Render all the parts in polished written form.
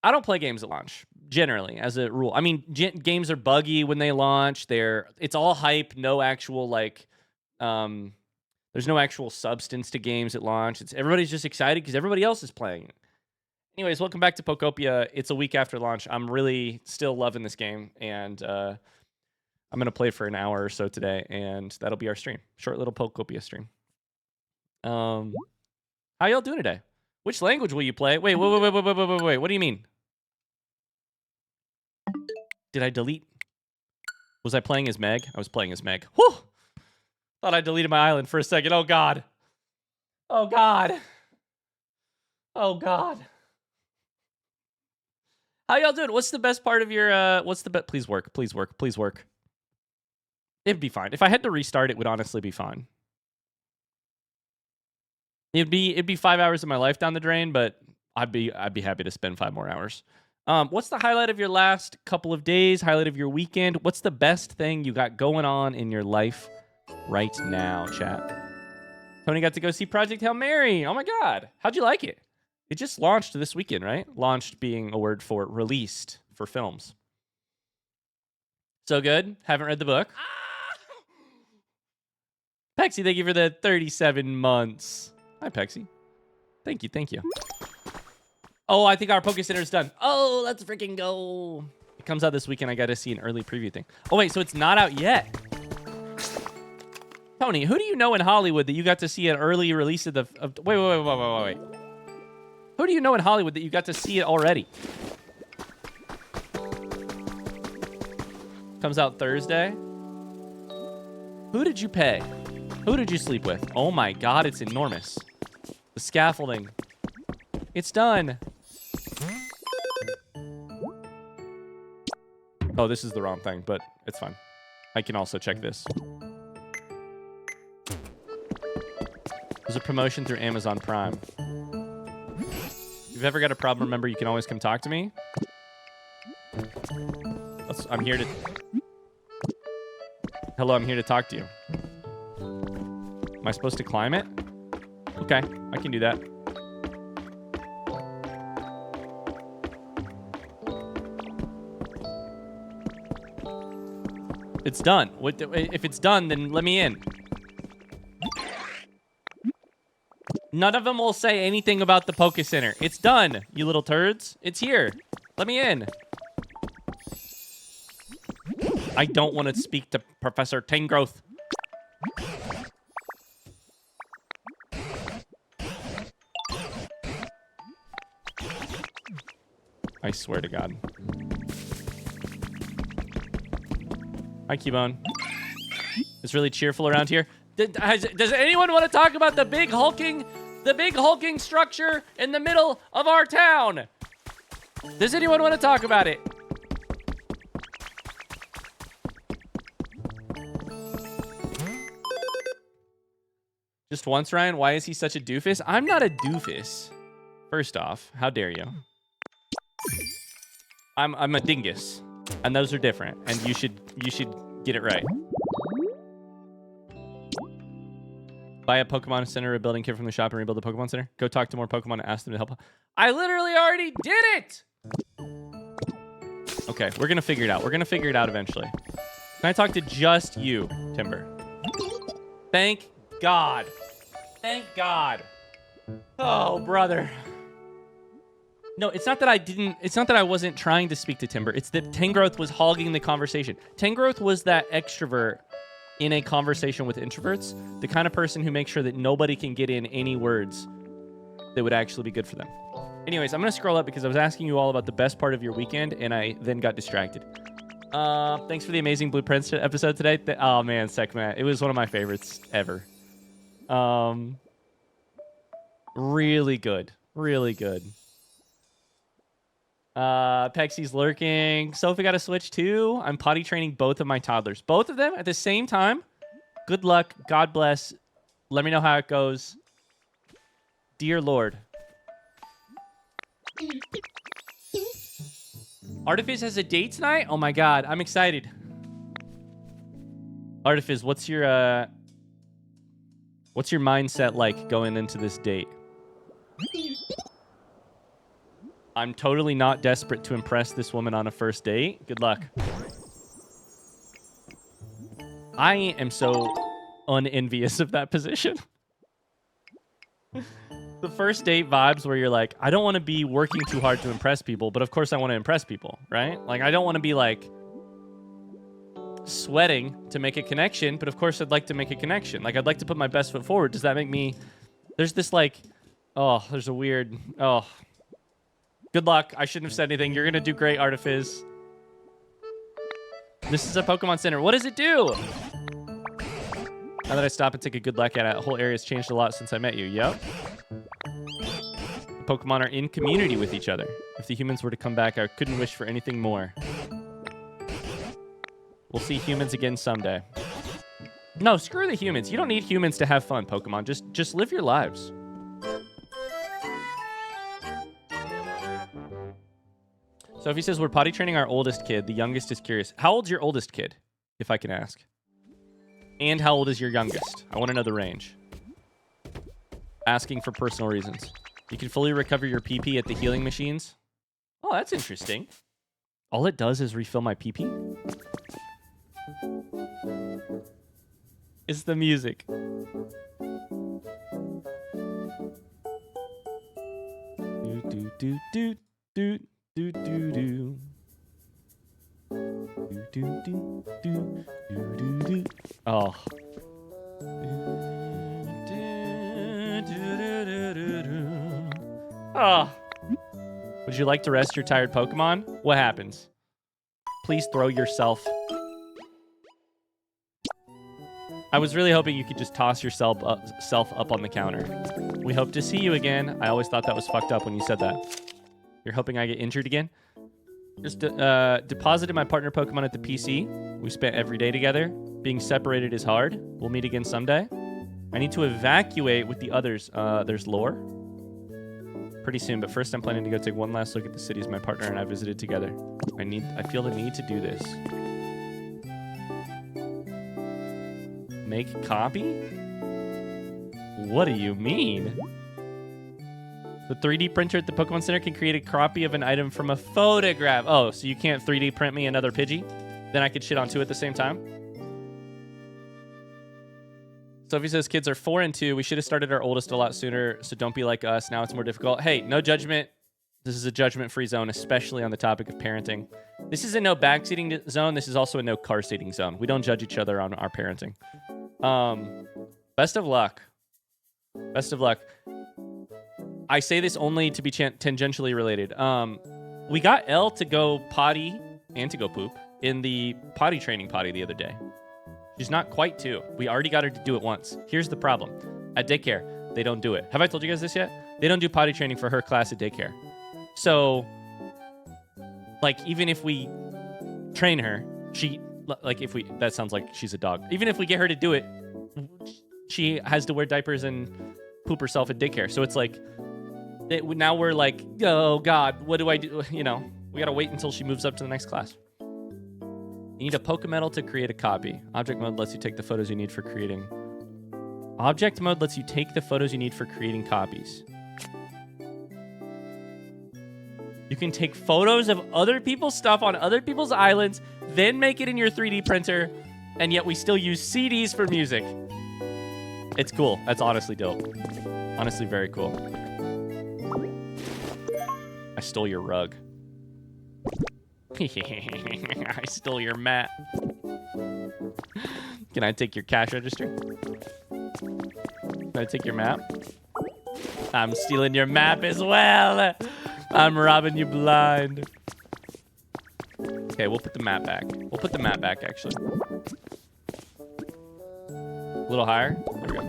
I don't play games at launch, generally, as a rule. I mean, games are buggy when they launch. It's all hype, no actual, like, there's no actual substance to games at launch. Everybody's just excited because everybody else is playing it. Anyways, welcome back to Pokopia. It's a week after launch. I'm really still loving this game, and I'm going to play for an hour or so today, and that'll be our stream. Short little Pokopia stream. How y'all doing today? Which language will you play? Wait. What do you mean? Did I delete? Was I playing as Meg? I was playing as Meg. Whew! Thought I deleted my island for a second. Oh, God. Oh, God. Oh, God. How y'all doing? What's the best part of your, Please work. Please work. Please work. It'd be fine. If I had to restart, it would honestly be fine. It'd be 5 hours of my life down the drain, but I'd be happy to spend 5 more hours. What's the highlight of your last couple of days? Highlight of your weekend? What's the best thing you got going on in your life right now, chat? Tony got to go see Project Hail Mary. Oh my God. How'd you like it? It just launched this weekend, right? Launched being a word for released for films. So good. Haven't read the book. Pexi, thank you for the 37 months. Hi, Pexi. Thank you. Oh, I think our Poke Center is done. Oh, let's freaking go. It comes out this weekend. I got to see an early preview thing. Oh, wait, so it's not out yet. Tony, who do you know in Hollywood that you got to see an early release of the... Wait. Who do you know in Hollywood that you got to see it already? Comes out Thursday. Who did you pay? Who did you sleep with? Oh my God, it's enormous. The scaffolding. It's done. Oh, this is the wrong thing, but it's fine. I can also check this. There's a promotion through Amazon Prime. If you've ever got a problem, remember you can always come talk to me. I'm here to... Hello, I'm here to talk to you. Am I supposed to climb it? Okay, I can do that. It's done. If it's done, then let me in. None of them will say anything about the Poke Center. It's done, you little turds. It's here. Let me in. I don't want to speak to Professor Tangrowth. I swear to God. Hi, Keybone. It's really cheerful around here. Does anyone want to talk about the big hulking structure in the middle of our town? Does anyone want to talk about it? Just once, Ryan? Why is he such a doofus? I'm not a doofus. First off, how dare you? I'm a dingus, and those are different. And you should get it right. Buy a Pokemon Center, a building kit from the shop, and rebuild the Pokemon Center. Go talk to more Pokemon and ask them to help. I literally already did it. Okay, we're gonna figure it out. We're gonna figure it out eventually. Can I talk to just you, Timber? Thank God. Thank God. Oh, brother. No, it's not that I wasn't trying to speak to Timber. It's that Tangrowth was hogging the conversation. Tangrowth was that extrovert in a conversation with introverts, the kind of person who makes sure that nobody can get in any words that would actually be good for them. Anyways, I'm going to scroll up because I was asking you all about the best part of your weekend, and I then got distracted. Thanks for the amazing Blue Prince episode today. Oh, man, Sekmat. It was one of my favorites ever. Really good. Really good. Pexi's lurking. Sophie got a Switch too. I'm potty training both of my toddlers. Both of them at the same time. Good luck. God bless. Let me know how it goes. Dear Lord. Artifice has a date tonight? Oh my God. I'm excited. Artifice, what's your mindset like going into this date? I'm totally not desperate to impress this woman on a first date. Good luck. I am so unenvious of that position. The first date vibes where you're like, I don't want to be working too hard to impress people, but of course I want to impress people, right? Like, I don't want to be like sweating to make a connection, but of course I'd like to make a connection. Like, I'd like to put my best foot forward. Does that make me... There's this like... Oh, there's a weird... Oh. Good luck. I shouldn't have said anything. You're going to do great, Artifice. This is a Pokemon Center. What does it do? Now that I stop and take a good look at it, the whole area's changed a lot since I met you. Yep. The Pokemon are in community with each other. If the humans were to come back, I couldn't wish for anything more. We'll see humans again someday. No, screw the humans. You don't need humans to have fun, Pokemon. Just live your lives. Sophie says, we're potty training our oldest kid. The youngest is curious. How old's your oldest kid, if I can ask? And how old is your youngest? I want to know the range. Asking for personal reasons. You can fully recover your PP at the healing machines. Oh, that's interesting. All it does is refill my PP? It's the music. Do, do, do, do, do. Do do do. Do do do do do do. Oh. Oh. Would you like to rest your tired Pokemon? What happens? Please throw yourself. I was really hoping you could just toss yourself up on the counter. We hope to see you again. I always thought that was fucked up when you said that. You're hoping I get injured again? Just deposited my partner Pokemon at the PC. We spent every day together. Being separated is hard. We'll meet again someday. I need to evacuate with the others. There's lore. Pretty soon, but first I'm planning to go take one last look at the cities my partner and I visited together. I feel the need to do this. Make copy? What do you mean? The 3D printer at the Pokemon Center can create a copy of an item from a photograph. Oh, so you can't 3D print me another Pidgey? Then I could shit on two at the same time? Sophie says kids are 4 and 2. We should have started our oldest a lot sooner, so don't be like us. Now it's more difficult. Hey, no judgment. This is a judgment-free zone, especially on the topic of parenting. This is a no backseating zone. This is also a no car seating zone. We don't judge each other on our parenting. Best of luck. Best of luck. I say this only to be tangentially related. We got Elle to go potty and to go poop in the potty training potty the other day. She's not quite 2. We already got her to do it once. Here's the problem. At daycare, they don't do it. Have I told you guys this yet? They don't do potty training for her class at daycare. So, like, even if we train her, that sounds like she's a dog. Even if we get her to do it, she has to wear diapers and poop herself at daycare. So it's like, now we're like, oh God, what do I do? You know, we gotta wait until she moves up to the next class. You need a Pokemetal to create a copy. Object mode lets you take the photos you need for creating. Object mode lets you take the photos you need for creating copies. You can take photos of other people's stuff on other people's islands, then make it in your 3D printer, and yet we still use CDs for music. It's cool. That's honestly dope. Honestly, very cool. I stole your rug. I stole your map. Can I take your cash register? Can I take your map? I'm stealing your map as well. I'm robbing you blind. Okay, we'll put the map back. We'll put the map back, actually. A little higher. There we go.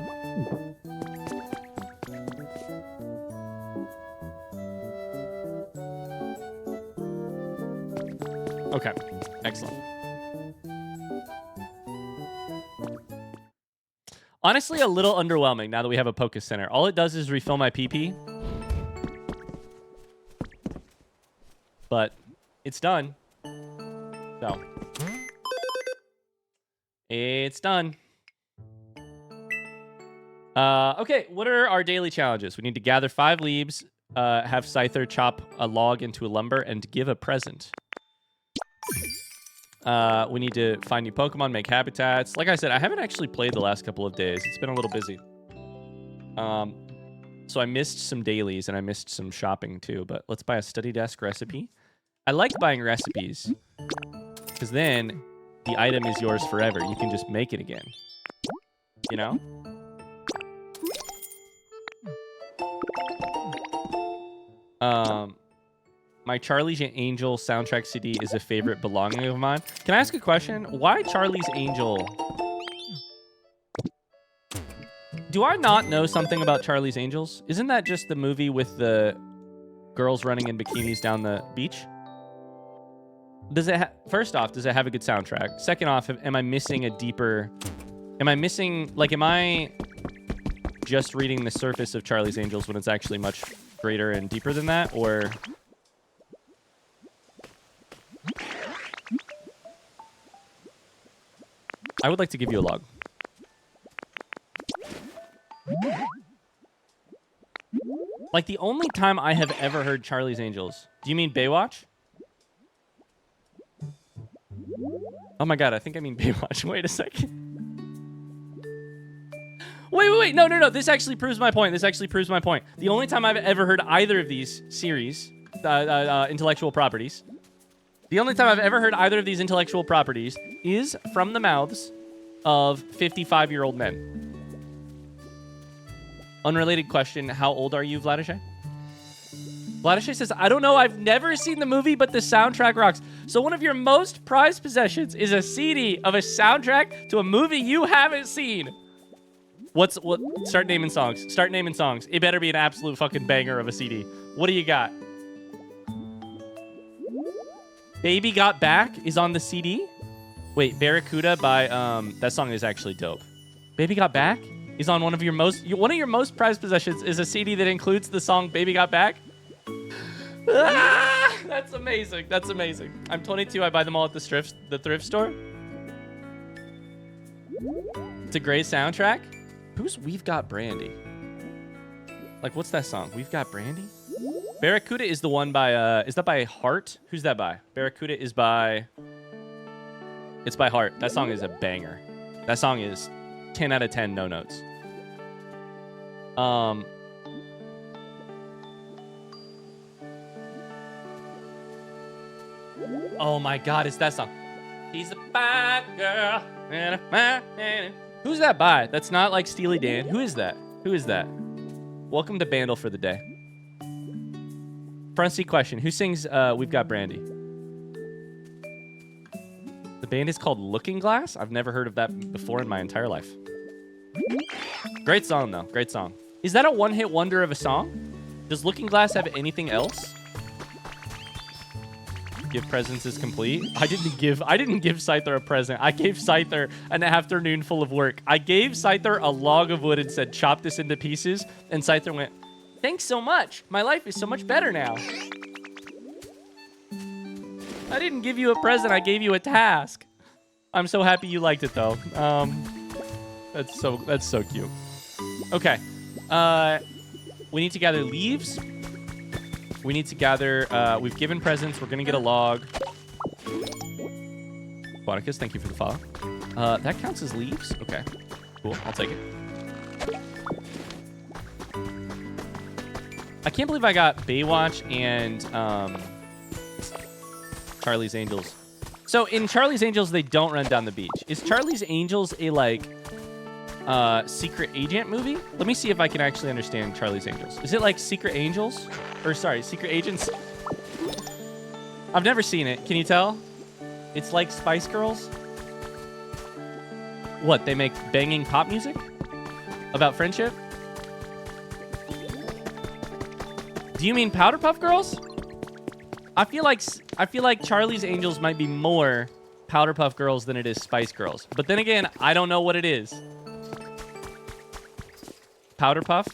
Okay, excellent. Honestly, a little underwhelming now that we have a Poké Center. All it does is refill my PP. But it's done. So. It's done. Okay, what are our daily challenges? We need to gather 5 leaves have Scyther chop a log into a lumber and give a present. We need to find new Pokemon, make habitats. Like I said, I haven't actually played the last couple of days. It's been a little busy. So I missed some dailies and I missed some shopping too. But let's buy a study desk recipe. I like buying recipes because then the item is yours forever. You can just make it again. You know? My Charlie's Angel soundtrack CD is a favorite belonging of mine. Can I ask a question? Why Charlie's Angel? Do I not know something about Charlie's Angels? Isn't that just the movie with the girls running in bikinis down the beach? Does it first off, does it have a good soundtrack? Second off, am I missing a deeper... Am I just reading the surface of Charlie's Angels when it's actually much greater and deeper than that? Or... I would like to give you a log. Like, the only time I have ever heard Charlie's Angels... Do you mean Baywatch? Oh my god, I think I mean Baywatch. Wait a second. Wait. No. This actually proves my point. The only time I've ever heard either of these series, intellectual properties, the only time I've ever heard either of these intellectual properties is from the mouths of 55-year-old men. Unrelated question, how old are you, Vladishay? Vladishay says, I don't know, I've never seen the movie, but the soundtrack rocks. So one of your most prized possessions is a CD of a soundtrack to a movie you haven't seen. What? Start naming songs. It better be an absolute fucking banger of a CD. What do you got? Baby Got Back is on the CD? Wait, Barracuda by, that song is actually dope. Baby Got Back is on one of your most prized possessions is a CD that includes the song Baby Got Back? Ah, that's amazing. I'm 22. I buy them all at the thrift store. It's a great soundtrack. Who's We've Got Brandy? Like, what's that song? We've Got Brandy? Barracuda is the one by, is that by Heart? Who's that by? Barracuda is by... It's by Heart. That song is a banger. That song is 10 out of 10 no notes. Oh my god, it's that song. He's a bad girl. Who's that by? That's not like Steely Dan. Who is that? Welcome to Bandle for the day. Front seat question. Who sings We've Got Brandy? The band is called Looking Glass? I've never heard of that before in my entire life. Great song, though. Great song. Is that a one-hit wonder of a song? Does Looking Glass have anything else? Give presents is complete. I didn't give Scyther a present. I gave Scyther an afternoon full of work. I gave Scyther a log of wood and said, chop this into pieces. And Scyther went, thanks so much. My life is so much better now. I didn't give you a present. I gave you a task. I'm so happy you liked it, though. That's so cute. Okay. We need to gather leaves. We need to gather... we've given presents. We're going to get a log. Quaticus, thank you for the follow. That counts as leaves? Okay. Cool. I'll take it. I can't believe I got Baywatch and Charlie's Angels. So in Charlie's Angels, they don't run down the beach. Is Charlie's Angels a, like, secret agent movie? Let me see if I can actually understand Charlie's Angels. Is it like Secret Angels? Or, sorry, Secret Agents? I've never seen it. Can you tell? It's like Spice Girls? What, they make banging pop music? About friendship? Do you mean Powderpuff Girls? I feel like Charlie's Angels might be more Powderpuff Girls than it is Spice Girls. But then again, I don't know what it is. Powderpuff?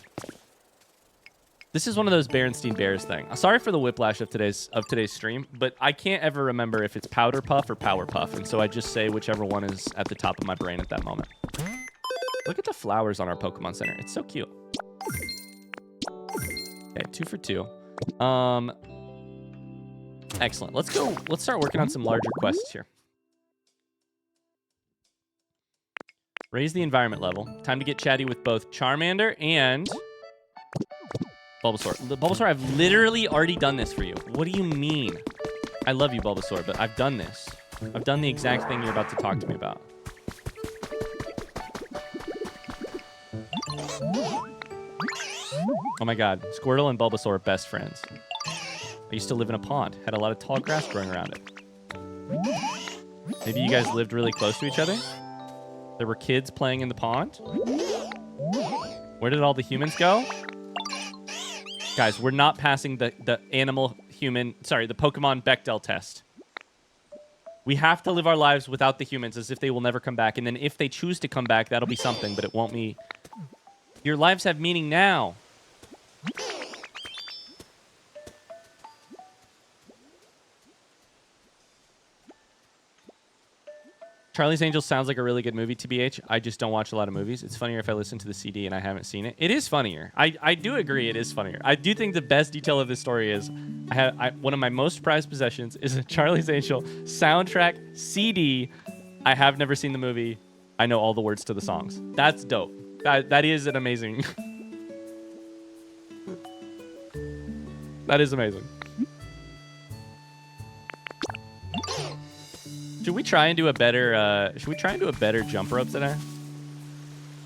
This is one of those Berenstein Bears thing. Sorry for the whiplash of today's stream, but I can't ever remember if it's Powderpuff or Powerpuff, and so I just say whichever one is at the top of my brain at that moment. Look at the flowers on our Pokemon Center. It's so cute. Okay, 2 for 2. Excellent. Let's go. Let's start working on some larger quests here. Raise the environment level. Time to get chatty with both Charmander and Bulbasaur. Bulbasaur, I've literally already done this for you. What do you mean? I love you, Bulbasaur, but I've done this. I've done the exact thing you're about to talk to me about. Oh my god. Squirtle and Bulbasaur are best friends. I used to live in a pond. Had a lot of tall grass growing around it. Maybe you guys lived really close to each other? There were kids playing in the pond? Where did all the humans go? Guys, we're not passing the the Pokemon Bechdel test. We have to live our lives without the humans as if they will never come back. And then if they choose to come back, that'll be something, but it won't be. Your lives have meaning now. Charlie's Angels sounds like a really good movie, TBH. I just don't watch a lot of movies. It's funnier if I listen to the CD and I haven't seen it. It is funnier. I do agree it is funnier. I do think the best detail of this story is one of my most prized possessions is a Charlie's Angel soundtrack CD. I have never seen the movie. I know all the words to the songs. That's dope. That is an amazing... That is amazing. Should we try and do a better jump rope today?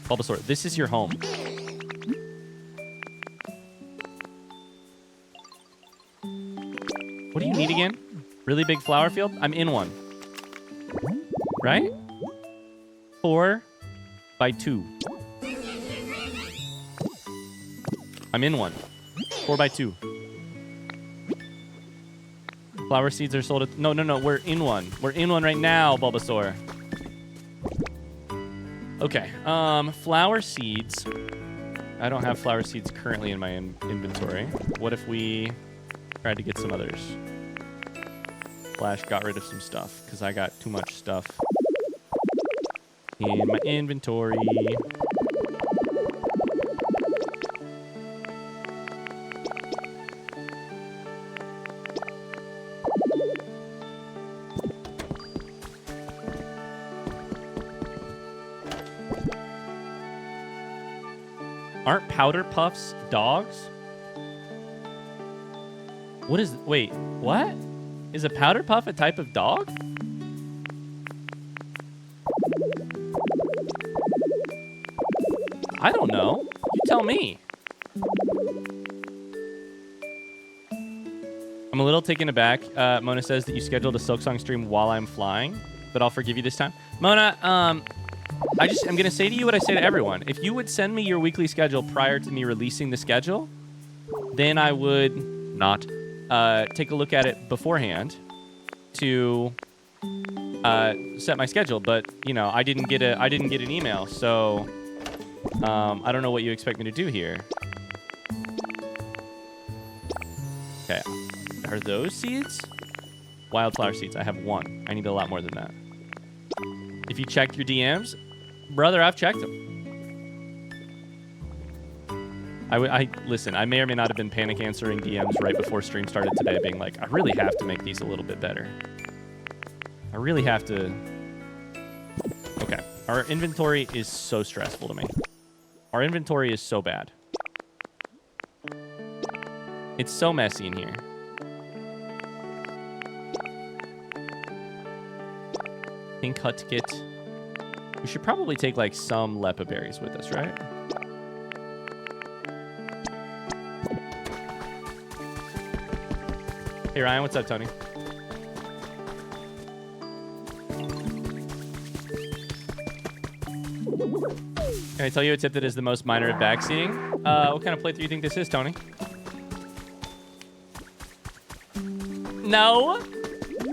Bulbasaur, this is your home. What do you need again? Really big flower field? I'm in one. Right? 4 by 2. I'm in one. 4 by 2. Flower seeds are sold at... No. We're in one. We're in one right now, Bulbasaur. Okay. Flower seeds. I don't have flower seeds currently in my inventory. What if we tried to get some others? Flash got rid of some stuff because I got too much stuff in my inventory. Aren't powder puffs dogs? What is... Wait, what? Is a powder puff a type of dog? I don't know. You tell me. I'm a little taken aback. Mona says that you scheduled a Silksong stream while I'm flying, but I'll forgive you this time. Mona, I'm going to say to you what I say to everyone. If you would send me your weekly schedule prior to me releasing the schedule, then I would not take a look at it beforehand to set my schedule. But, you know, I didn't get an email, so I don't know what you expect me to do here. Okay. Are those seeds? Wildflower seeds. I have 1. I need a lot more than that. If you checked your DMs... Brother, I've checked them. Listen, I may or may not have been panic answering DMs right before stream started today, being like, I really have to make these a little bit better. I really have to... Okay. Our inventory is so stressful to me. Our inventory is so bad. It's so messy in here. Pink hut kit. We should probably take, like, some Lepa berries with us, right? Hey, Ryan, what's up, Tony? Can I tell you a tip that is the most minor of backseating? What kind of playthrough do you think this is, Tony? No?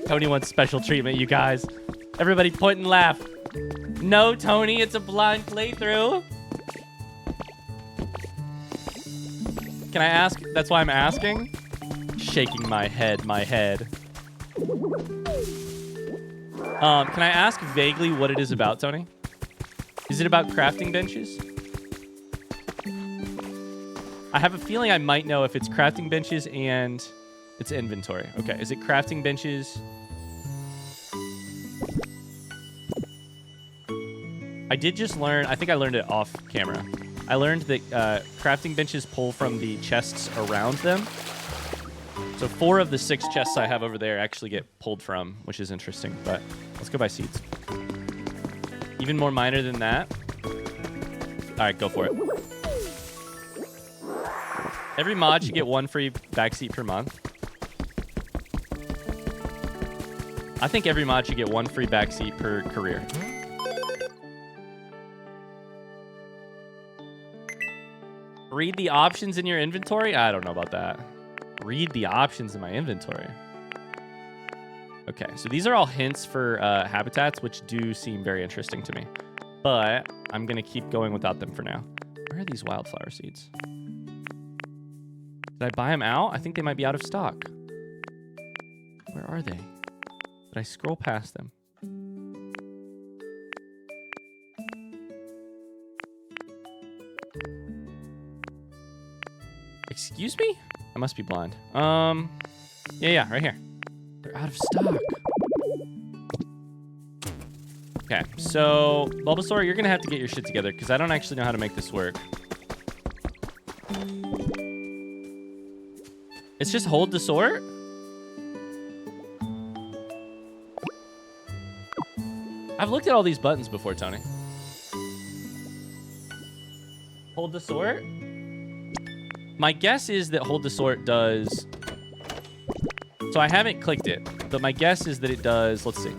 Tony wants special treatment, you guys. Everybody point and laugh. No, Tony, it's a blind playthrough. Can I ask? That's why I'm asking. Shaking my head. Can I ask vaguely what it is about, Tony? Is it about crafting benches? I have a feeling I might know if it's crafting benches and it's inventory. Okay, is it crafting benches? I did just learn, I think I learned it off camera. I learned that crafting benches pull from the chests around them. So 4 of the 6 chests I have over there actually get pulled from, which is interesting. But let's go buy seeds. Even more minor than that. All right, go for it. Every mod should get 1 free backseat per month. I think every mod should get 1 free backseat per career. Read the options in your inventory? I don't know about that. Read the options in my inventory. Okay, so these are all hints for habitats, which do seem very interesting to me. But I'm going to keep going without them for now. Where are these wildflower seeds? Did I buy them out? I think they might be out of stock. Where are they? Did I scroll past them? Excuse me? I must be blind. Yeah, right here. They're out of stock. Okay, so Bulbasaur, you're gonna have to get your shit together because I don't actually know how to make this work. It's just hold the sort? I've looked at all these buttons before, Tony. Hold the sort? My guess is that hold the sort does... So I haven't clicked it, but my guess is that it does... Let's see.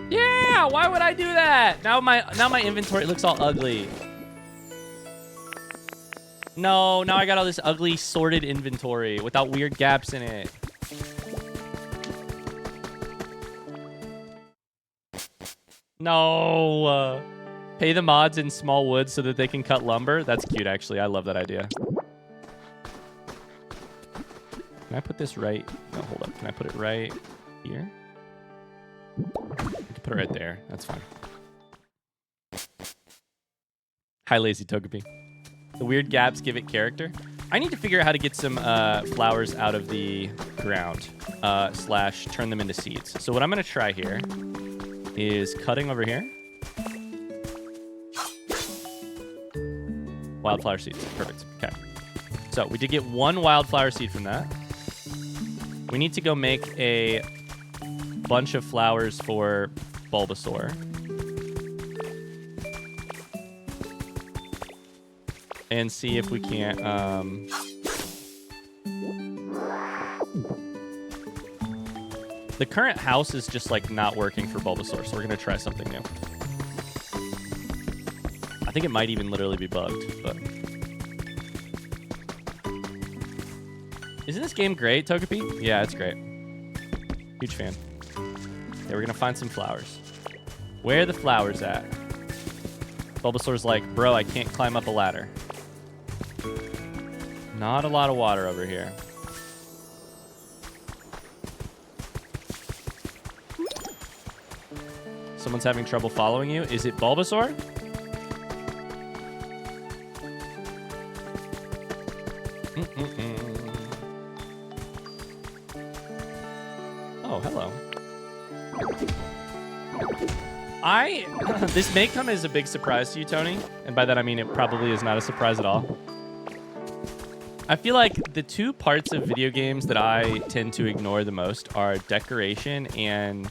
Yeah, why would I do that? Now my inventory looks all ugly. No, now I got all this ugly sorted inventory without weird gaps in it. No. Pay the mods in small wood so that they can cut lumber. That's cute, actually. I love that idea. Can I put this right? No, hold up. Can I put it right here? I can put it right there. That's fine. Hi, Lazy Togepi. The weird gaps give it character. I need to figure out how to get some flowers out of the ground / turn them into seeds. So what I'm going to try here is cutting over here. Wildflower seeds. Perfect. Okay. So we did get 1 wildflower seed from that. We need to go make a bunch of flowers for Bulbasaur. And see if we can't... The current house is just like not working for Bulbasaur, so we're going to try something new. I think it might even literally be bugged, but... Isn't this game great, Togepi? Yeah, it's great. Huge fan. Okay, we're gonna find some flowers. Where are the flowers at? Bulbasaur's like, bro, I can't climb up a ladder. Not a lot of water over here. Someone's having trouble following you. Is it Bulbasaur? Oh, hello. This may come as a big surprise to you, Tony. And by that, I mean it probably is not a surprise at all. I feel like the 2 parts of video games that I tend to ignore the most are decoration and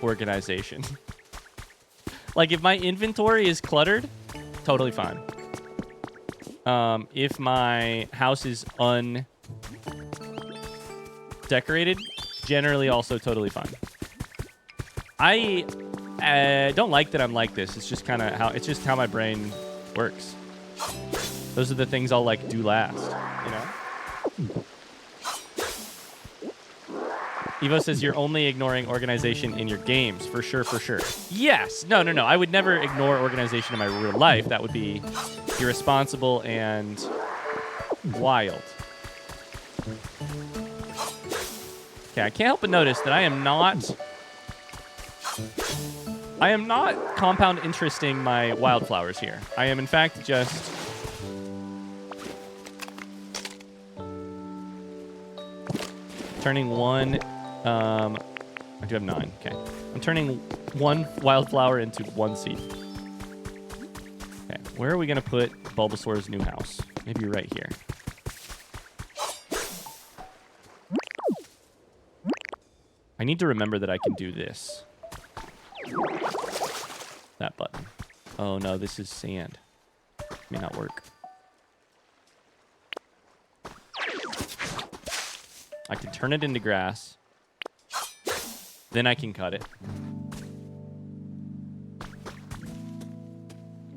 organization. Like, if my inventory is cluttered, totally fine. If my house is undecorated, generally also totally fine. I don't like that I'm like this. It's just kind of how my brain works. Those are the things I'll like do last, you know? Evo says you're only ignoring organization in your games. For sure, for sure. Yes. No. I would never ignore organization in my real life. That would be irresponsible and wild. Okay, I can't help but notice that I am not I am not compound interesting my wildflowers here. I am, in fact, just... turning one... I do have 9. Okay. I'm turning one wildflower into 1 seed. Okay. Where are we going to put Bulbasaur's new house? Maybe right here. I need to remember that I can do this. That button. Oh no, this is sand. May not work. I can turn it into grass. Then I can cut it.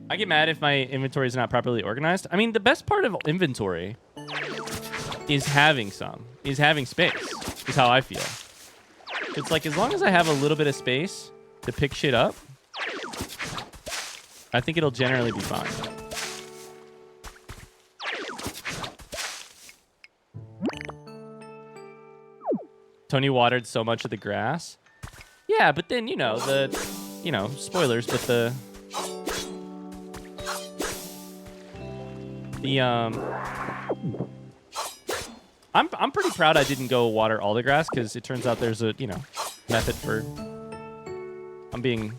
I get mad if my inventory is not properly organized. I mean, the best part of inventory is having space, is how I feel. It's like, as long as I have a little bit of space to pick shit up, I think it'll generally be fine. Tony watered so much of the grass. Yeah, but then, spoilers, but I'm pretty proud I didn't go water all the grass, because it turns out there's a, method for... I'm being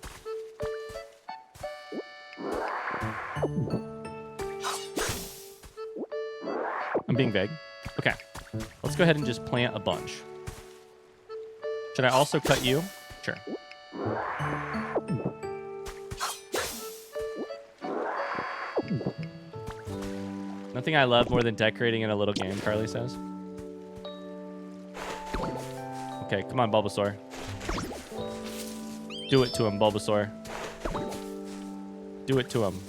vague. Okay. Let's go ahead and just plant a bunch. Should I also cut you? Sure. Nothing I love more than decorating in a little game, Carly says. Okay, come on, Bulbasaur. Do it to him, Bulbasaur. Do it to him.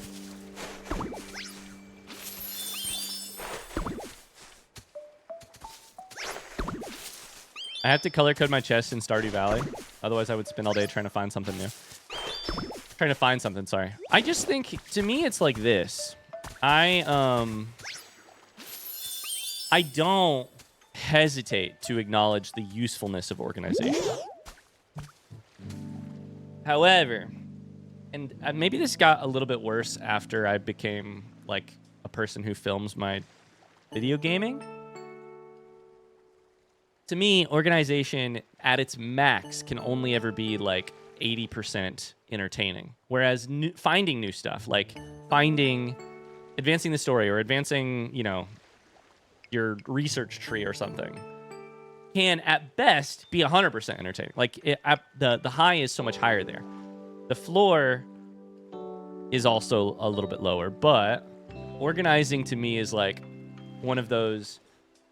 I have to color code my chest in Stardew Valley. Otherwise, I would spend all day trying to find something new. Sorry. I just think, to me, it's like this. I don't hesitate to acknowledge the usefulness of organization. However, and maybe this got a little bit worse after I became, like, a person who films my video gaming. To me, organization at its max can only ever be like 80% entertaining. Whereas finding new stuff, like advancing the story or advancing, your research tree or something, can at best be 100% entertaining. Like the high is so much higher there. The floor is also a little bit lower, but organizing to me is like one of those...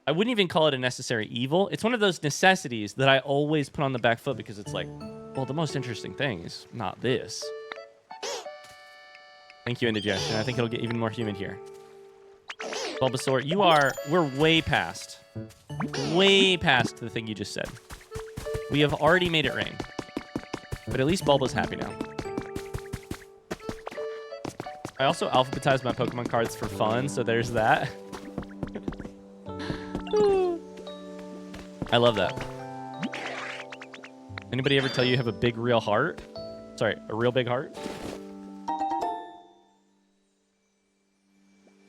I wouldn't even call it a necessary evil. It's one of those necessities that I always put on the back foot, because it's like, well, the most interesting thing is not this. Thank you, Indigestion. I think it'll get even more humid here. Bulbasaur, we're way past the thing you just said. We have already made it rain. But at least Bulba's happy now. I also alphabetized my Pokemon cards for fun, so there's that. I love that. Anybody ever tell you have a big real heart? Sorry, a real big heart?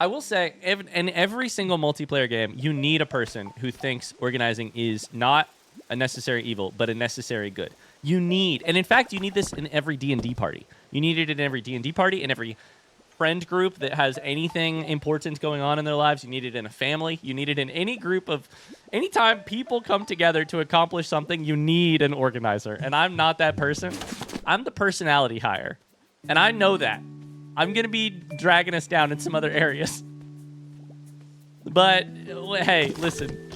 I will say, in every single multiplayer game, you need a person who thinks organizing is not a necessary evil, but a necessary good. And in fact, you need this in every D&D party. You need it in every D&D party, in every friend group that has anything important going on in their lives. You need it in a family. You need it in any group of... Anytime people come together to accomplish something, you need an organizer. And I'm not that person. I'm the personality hire. And I know that. I'm going to be dragging us down in some other areas. But, hey, listen.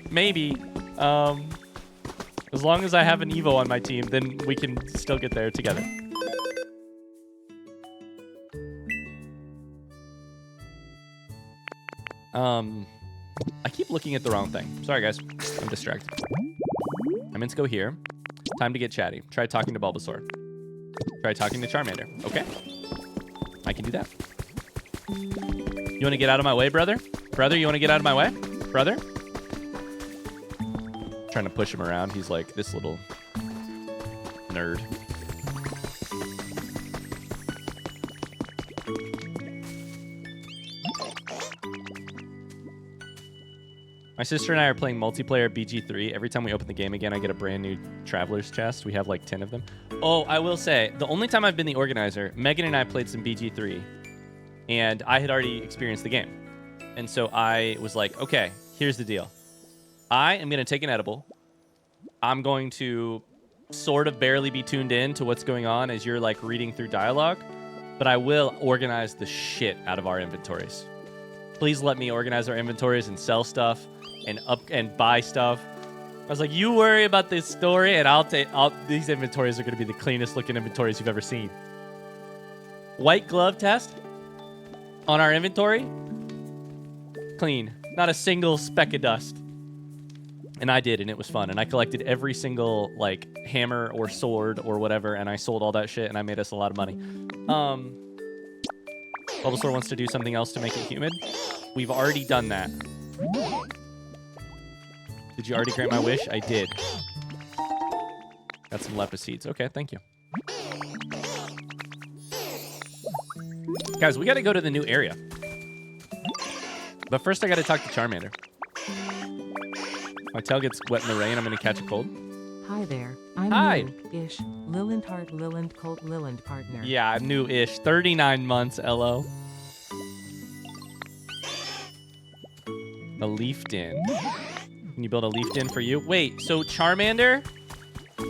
Maybe, as long as I have an Evo on my team, then we can still get there together. I keep looking at the wrong thing. Sorry, guys. I'm distracted. I meant to go here. Time to get chatty. Try talking to Bulbasaur. Try talking to Charmander. Okay. I can do that. You want to get out of my way, brother? Brother, you want to get out of my way? Brother? Trying to push him around. He's like this little nerd. My sister and I are playing multiplayer BG3. Every time we open the game again, I get a brand new traveler's chest. We have like 10 of them. Oh, I will say, the only time I've been the organizer, Megan and I played some BG3, and I had already experienced the game. And so I was like, okay, here's the deal. I am going to take an edible. I'm going to sort of barely be tuned in to what's going on as you're like reading through dialogue, but I will organize the shit out of our inventories. Please let me organize our inventories and sell stuff and buy stuff. I was like, you worry about this story, and these inventories are going to be the cleanest looking inventories you've ever seen. White glove test on our inventory. Clean. Not a single speck of dust. And I did, and it was fun. And I collected every single like hammer or sword or whatever, and I sold all that shit, and I made us a lot of money. Bulbasaur wants to do something else to make it humid. We've already done that. Did you already grant my wish? I did. Got some Lepus seeds. Okay, thank you. Guys, we got to go to the new area. But first, I got to talk to Charmander. My tail gets wet in the rain. I'm going to catch a cold. Hi there. I'm new-ish. Liland Hart Liland Colt Liland partner. Yeah, I'm new-ish. 39 months, LO. A leaf den. Can you build a leaf den for you? Wait, so Charmander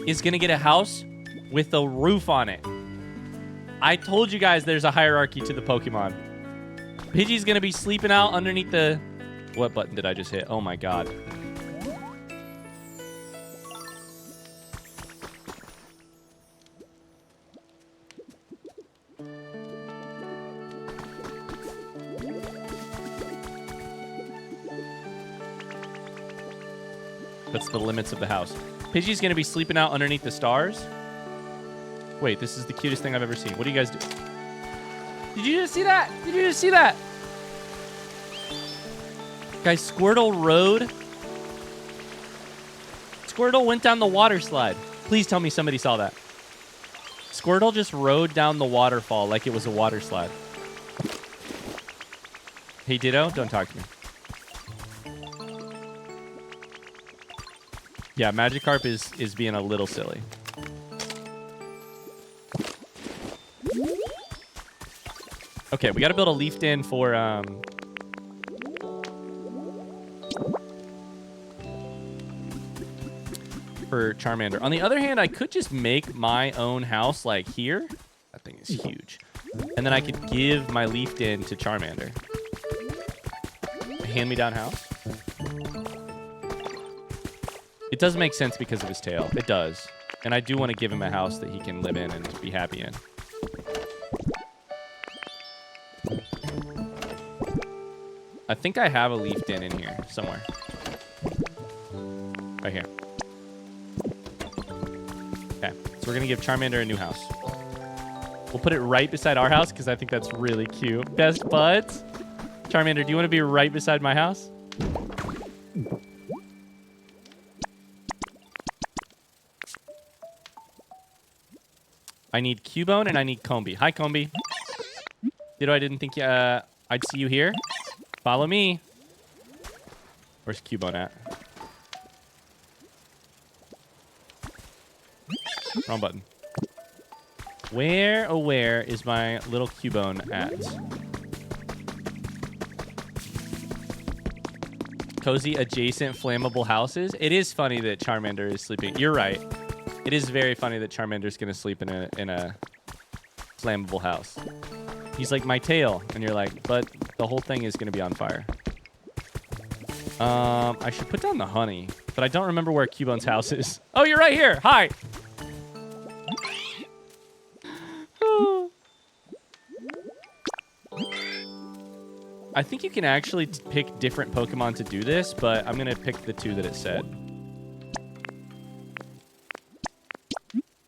is going to get a house with a roof on it. I told you guys there's a hierarchy to the Pokemon. Pidgey's going to be sleeping out underneath the... What button did I just hit? Oh my god. That's the limits of the house. Pidgey's going to be sleeping out underneath the stars. Wait, this is the cutest thing I've ever seen. What do you guys do? Did you just see that? Did you just see that? Guys, Squirtle rode. Squirtle went down the water slide. Please tell me somebody saw that. Squirtle just rode down the waterfall like it was a water slide. Hey, Ditto, don't talk to me. Yeah, Magikarp is being a little silly. Okay, we got to build a leaf den for Charmander. On the other hand, I could just make my own house like here. That thing is huge. And then I could give my leaf den to Charmander. A hand-me-down house. It does make sense because of his tail. It does. And I do want to give him a house that he can live in and be happy in. I think I have a leaf den in here somewhere. Right here. Okay. So we're going to give Charmander a new house. We'll put it right beside our house because I think that's really cute. Best buds. Charmander, do you want to be right beside my house? I need Cubone and I need Combi. Hi, Combi. Ditto, I didn't think I'd see you here. Follow me. Where's Cubone at? Wrong button. Where is my little Cubone at? Cozy adjacent flammable houses. It is funny that Charmander is sleeping. You're right. It is very funny that Charmander's gonna sleep in a flammable house. He's like, my tail, and you're like, but the whole thing is gonna be on fire. I should put down the honey, but I don't remember where Cubone's house is. Oh, you're right here. Hi. I think you can actually pick different Pokemon to do this, but I'm gonna pick the two that it said.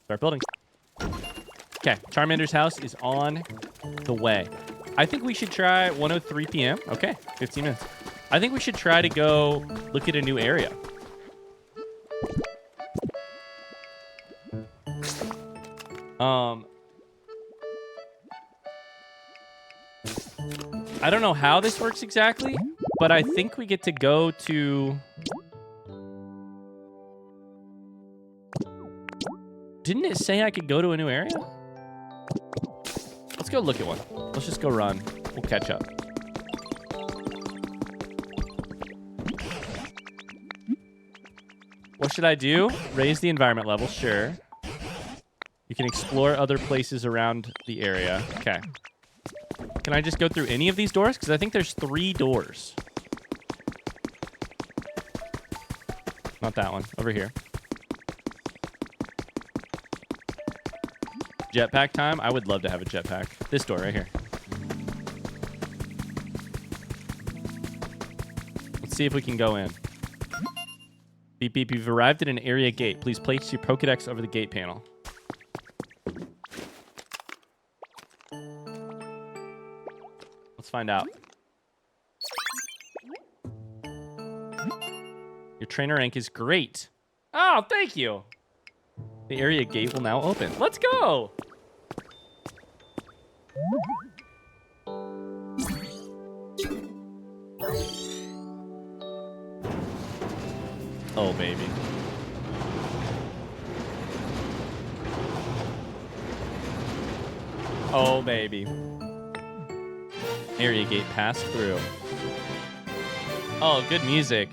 Start building. Okay, Charmander's house is on the way. I think we should try 1:03 p.m. Okay, 15 minutes. I think we should try to go look at a new area. I don't know how this works exactly, But I think we get to go to... Didn't it say I could go to a new area? Let's go look at one. Let's just go run. We'll catch up. What should I do? Raise the environment level, sure. You can explore other places around the area. Okay. Can I just go through any of these doors? Because I think there's 3 doors. Not that one. Over here. Jetpack time? I would love to have a jetpack. This door right here. Let's see if we can go in. Beep, beep, you've arrived at an area gate. Please place your Pokedex over the gate panel. Let's find out. Your trainer rank is great. Oh, thank you. The area gate will now open. Let's go. Oh, baby. Oh, baby. Area gate passed through. Oh, good music.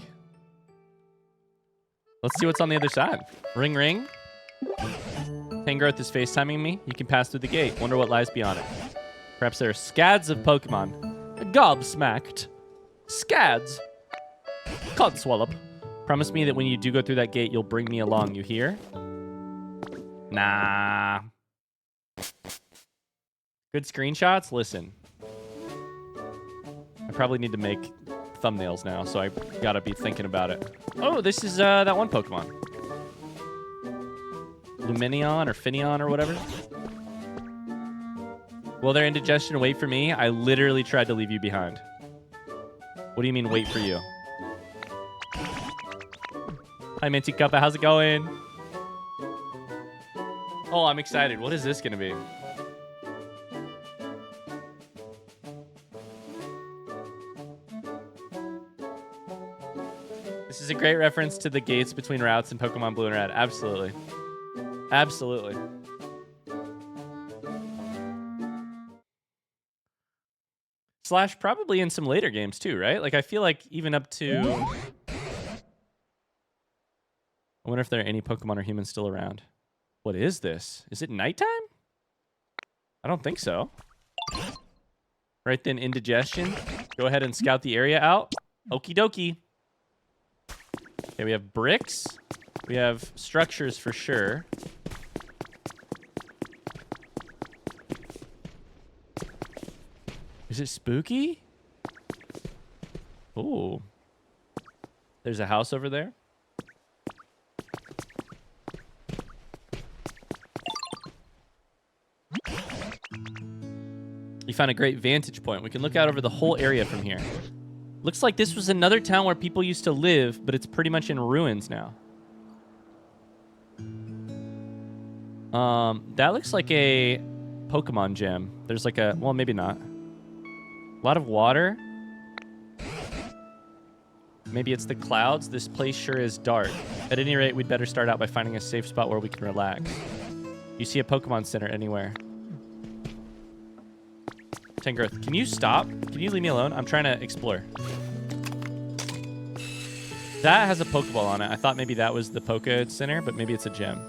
Let's see what's on the other side. Ring, ring. Tangrowth is FaceTiming me. You can pass through the gate. Wonder what lies beyond it. Perhaps there are scads of Pokemon. Gobsmacked. Scads. Codswallop. Promise me that when you do go through that gate, you'll bring me along. You hear? Nah. Good screenshots? Listen. I probably need to make thumbnails now, so I gotta be thinking about it. Oh, this is that one Pokemon. Luminion or Finneon or whatever. Will their indigestion wait for me? I literally tried to leave you behind. What do you mean wait for you? Hi, Minty Cuppa. How's it going? Oh, I'm excited. What is this going to be? This is a great reference to the gates between routes in Pokemon Blue and Red. Absolutely. Absolutely. Slash probably in some later games too, right? Like I feel like even up to... I wonder if there are any Pokemon or humans still around. What is this? Is it nighttime? I don't think so. Right then, indigestion. Go ahead and scout the area out. Okie dokie. Okay, we have bricks. We have structures for sure. Is it spooky? Ooh. There's a house over there. You found a great vantage point. We can look out over the whole area from here. Looks like this was another town where people used to live, but it's pretty much in ruins now. That looks like a Pokemon gym. There's like a... Well, maybe not. A lot of water. Maybe it's the clouds. This place sure is dark. At any rate, we'd better start out by finding a safe spot where we can relax. You see a Pokemon Center anywhere? Tangrowth, can you stop? Can you leave me alone? I'm trying to explore. That has a Pokeball on it. I thought maybe that was the Poke Center, but maybe it's a gem.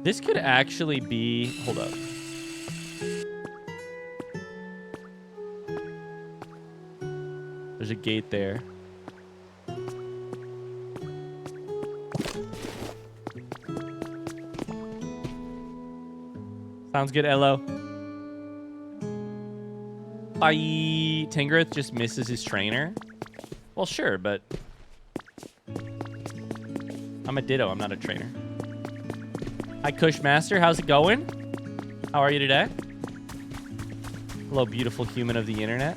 This could actually be... Hold up. There's a gate there. Sounds good, Elo. Bye. Tangrowth just misses his trainer. Well, sure, but... I'm a Ditto. I'm not a trainer. Hi, Cushmaster. How's it going? How are you today? Hello, beautiful human of the internet.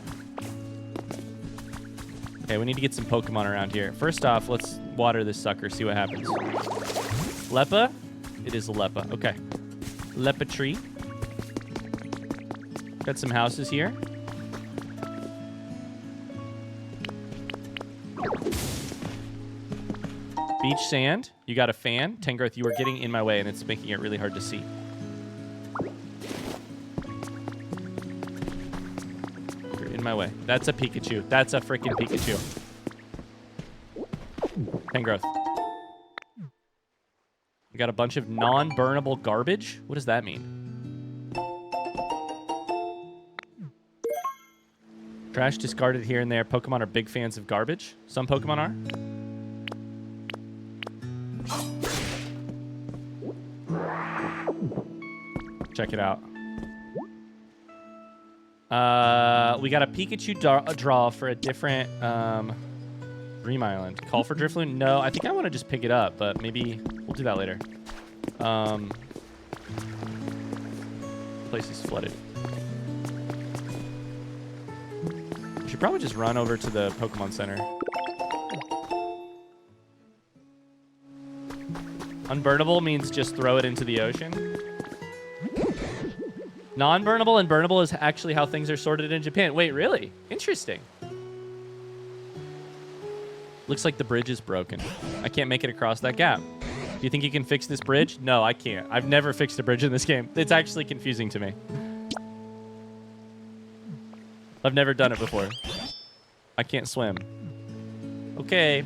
Okay, we need to get some Pokemon around here. First off, let's water this sucker, see what happens. Leppa? It is a Leppa. Okay. Leppa tree. Got some houses here. Beach sand. You got a fan. Tangrowth, you are getting in my way, and it's making it really hard to see. You're in my way. That's a Pikachu. That's a freaking Pikachu. Tangrowth. We got a bunch of non-burnable garbage. What does that mean? Trash discarded here and there. Pokemon are big fans of garbage. Some Pokemon are. Check it out. We got a Pikachu draw for a different Dream Island. Call for Drifloon? No, I think I want to just pick it up, but maybe we'll do that later. Place is flooded. We should probably just run over to the Pokemon Center. Unburnable means just throw it into the ocean. Non-burnable and burnable is actually how things are sorted in Japan. Wait, really? Interesting. Looks like the bridge is broken. I can't make it across that gap. Do you think you can fix this bridge? No, I can't. I've never fixed a bridge in this game. It's actually confusing to me. I've never done it before. I can't swim. Okay.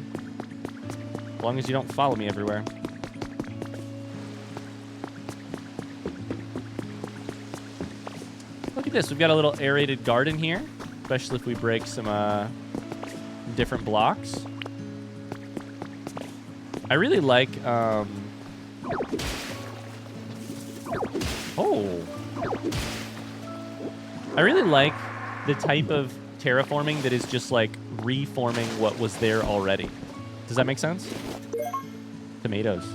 As long as you don't follow me everywhere. Look at this. We've got a little aerated garden here, especially if we break some different blocks. I really like... Oh. I really like the type of terraforming that is just like reforming what was there already. Does that make sense? Tomatoes.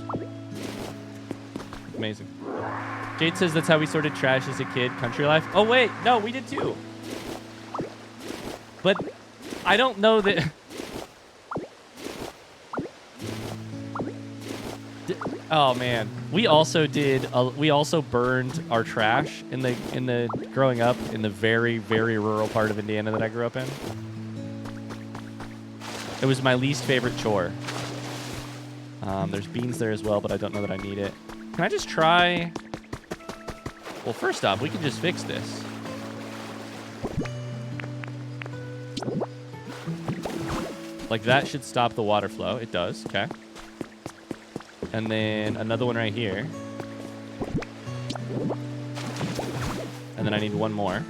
Amazing. Jade says that's how we sorted trash as a kid. Country life. Oh, wait. No, we did too. But I don't know that... Oh, man. We also did... we also burned our trash in the growing up in the very, very rural part of Indiana that I grew up in. It was my least favorite chore. There's beans there as well, but I don't know that I need it. Can I just try... Well, first off, we can just fix this. Like, that should stop the water flow. It does. Okay. And then another one right here. And then I need one more.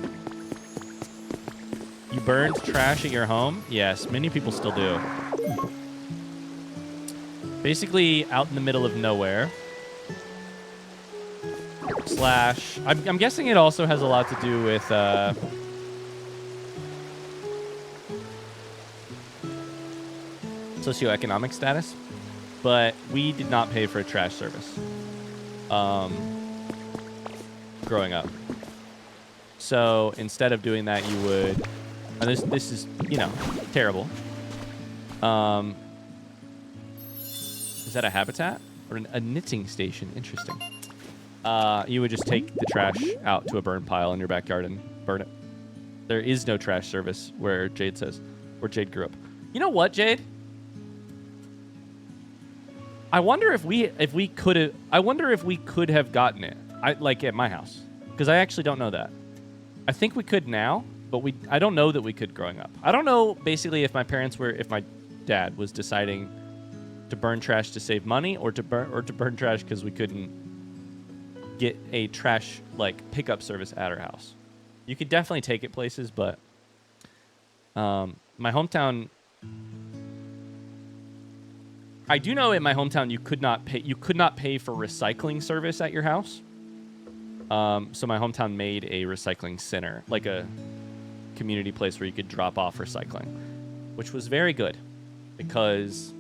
You burned trash at your home? Yes, many people still do. Basically, out in the middle of nowhere. Slash... I'm guessing it also has a lot to do with... socioeconomic status. But we did not pay for a trash service. Growing up. So instead of doing that, you would... And this is, you know, terrible. Is that a habitat? Or a knitting station? Interesting. You would just take the trash out to a burn pile in your backyard and burn it. There is no trash service where Jade says. Where Jade grew up. You know what, Jade? I wonder if we could have... I wonder if we could have gotten it. Like at my house. Because I actually don't know that. I think we could now, but I don't know that we could growing up. I don't know basically if my parents were... If my dad was deciding to burn trash to save money or to burn trash because we couldn't get a trash like pickup service at our house. You could definitely take it places, but my hometown... I do know in my hometown you could not pay for recycling service at your house. So my hometown made a recycling center, like a community place where you could drop off recycling, which was very good because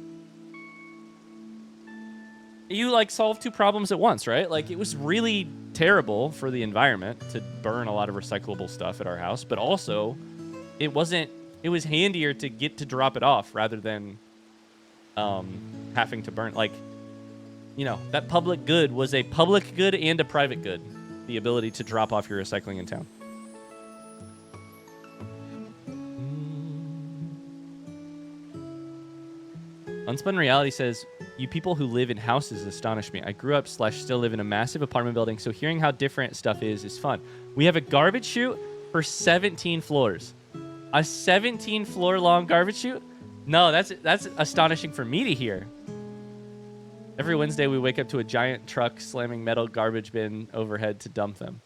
you like solve two problems at once, right? Like it was really terrible for the environment to burn a lot of recyclable stuff at our house, but also it was handier to get to drop it off rather than having to burn. Like, you know, that public good was a public good and a private good. The ability to drop off your recycling in town. Unspun Reality says, you people who live in houses astonish me. I grew up / still live in a massive apartment building, so hearing how different stuff is fun. We have a garbage chute for 17 floors. A 17 floor long garbage chute? No, that's astonishing for me to hear. Every Wednesday we wake up to a giant truck slamming metal garbage bin overhead to dump them.